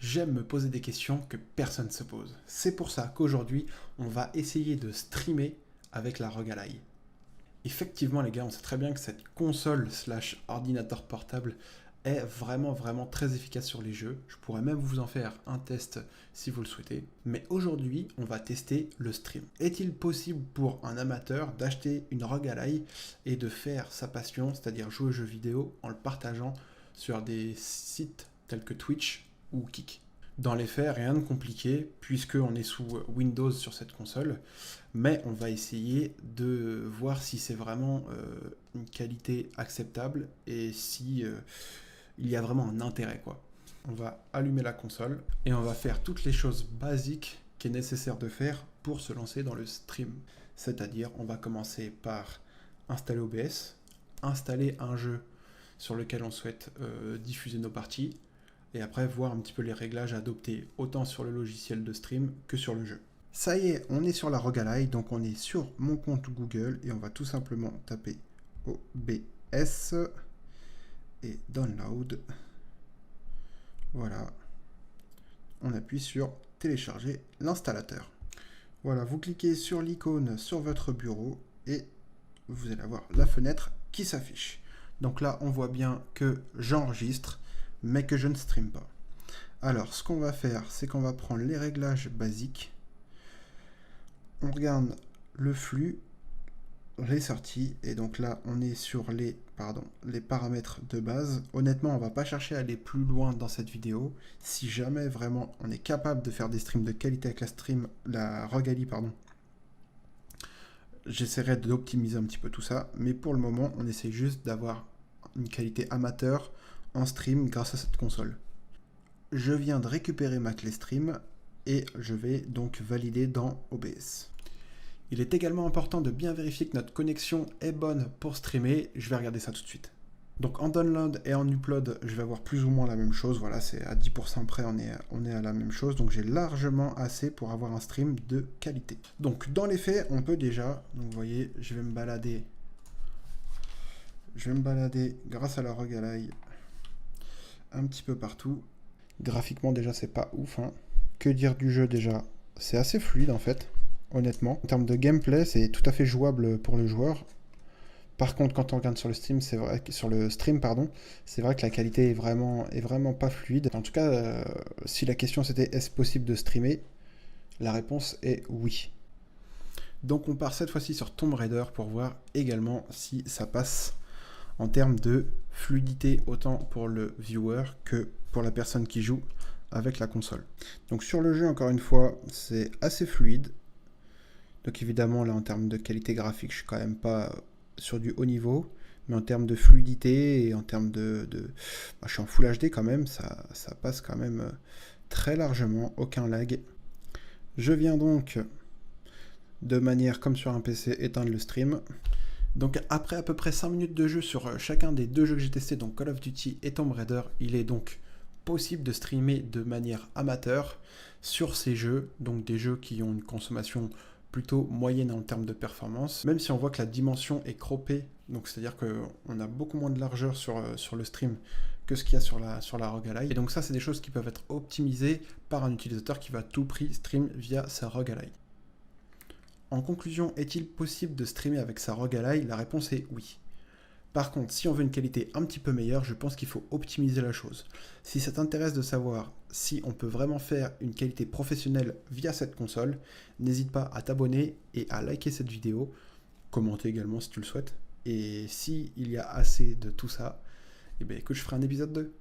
J'aime me poser des questions que personne ne se pose. C'est pour ça qu'aujourd'hui, on va essayer de streamer avec la ROG Ally. Effectivement les gars, on sait très bien que cette console slash ordinateur portable est vraiment très efficace sur les jeux. Je pourrais même vous en faire un test si vous le souhaitez. Mais aujourd'hui, on va tester le stream. Est-il possible pour un amateur d'acheter une ROG Ally et de faire sa passion, c'est-à-dire jouer aux jeux vidéo, en le partageant sur des sites tels que Twitch ou Kick? Dans les faits, rien de compliqué, puisqu'on est sous Windows sur cette console, mais on va essayer de voir si c'est vraiment une qualité acceptable et si il y a vraiment un intérêt, quoi. On va allumer la console et on va faire toutes les choses basiques qu'il est nécessaire de faire pour se lancer dans le stream. C'est-à-dire, on va commencer par installer OBS, installer un jeu sur lequel on souhaite diffuser nos parties, et après voir un petit peu les réglages à adopter autant sur le logiciel de stream que sur le jeu. Ça y est, on est sur la ROG Ally, donc on est sur mon compte Google et on va tout simplement taper OBS et download. Voilà. On appuie sur télécharger l'installateur. Voilà, vous cliquez sur l'icône sur votre bureau et vous allez avoir la fenêtre qui s'affiche. Donc là, on voit bien que j'enregistre, mais que je ne stream pas. Alors, ce qu'on va faire, c'est qu'on va prendre les réglages basiques. On regarde le flux, les sorties, et donc là, on est sur les paramètres de base. Honnêtement, on ne va pas chercher à aller plus loin dans cette vidéo. Si jamais vraiment on est capable de faire des streams de qualité avec la ROG Ally, j'essaierai d'optimiser un petit peu tout ça, mais pour le moment, on essaie juste d'avoir une qualité amateur en stream grâce à cette console. Je viens de récupérer ma clé stream et je vais donc valider dans OBS. Il est également important de bien vérifier que notre connexion est bonne pour streamer. Je vais regarder ça tout de suite. Donc en download et en upload, je vais avoir plus ou moins la même chose. Voilà, c'est à 10% près, on est à la même chose. Donc j'ai largement assez pour avoir un stream de qualité. Donc dans les faits, on peut déjà, donc vous voyez, je vais me balader grâce à la ROG Ally un petit peu partout. Graphiquement déjà c'est pas ouf, hein. Que dire du jeu déjà? C'est assez fluide en fait, honnêtement. En termes de gameplay, c'est tout à fait jouable pour le joueur. Par contre, quand on regarde sur le stream, c'est vrai que la qualité est vraiment pas fluide. En tout cas, si la question c'était est-ce possible de streamer, la réponse est oui. Donc on part cette fois-ci sur Tomb Raider pour voir également si ça passe en termes de fluidité, autant pour le viewer que pour la personne qui joue avec la console. Donc sur le jeu, encore une fois, c'est assez fluide. Donc évidemment, là, en termes de qualité graphique, je suis quand même pas sur du haut niveau, mais en termes de fluidité et en termes je suis en Full HD quand même, ça passe quand même très largement, aucun lag. Je viens donc, de manière comme sur un PC, éteindre le stream. Donc après à peu près 5 minutes de jeu sur chacun des deux jeux que j'ai testés, donc Call of Duty et Tomb Raider, il est donc possible de streamer de manière amateur sur ces jeux, donc des jeux qui ont une consommation plutôt moyenne en termes de performance, même si on voit que la dimension est croppée, donc c'est-à-dire qu'on a beaucoup moins de largeur sur le stream que ce qu'il y a sur la ROG Ally. Et donc ça, c'est des choses qui peuvent être optimisées par un utilisateur qui va à tout prix stream via sa ROG Ally. En conclusion, est-il possible de streamer avec sa ROG Ally? La réponse est oui. Par contre, si on veut une qualité un petit peu meilleure, je pense qu'il faut optimiser la chose. Si ça t'intéresse de savoir si on peut vraiment faire une qualité professionnelle via cette console, n'hésite pas à t'abonner et à liker cette vidéo, commenter également si tu le souhaites. Et s'il y a assez de tout ça, eh bien écoute, je ferai un épisode 2.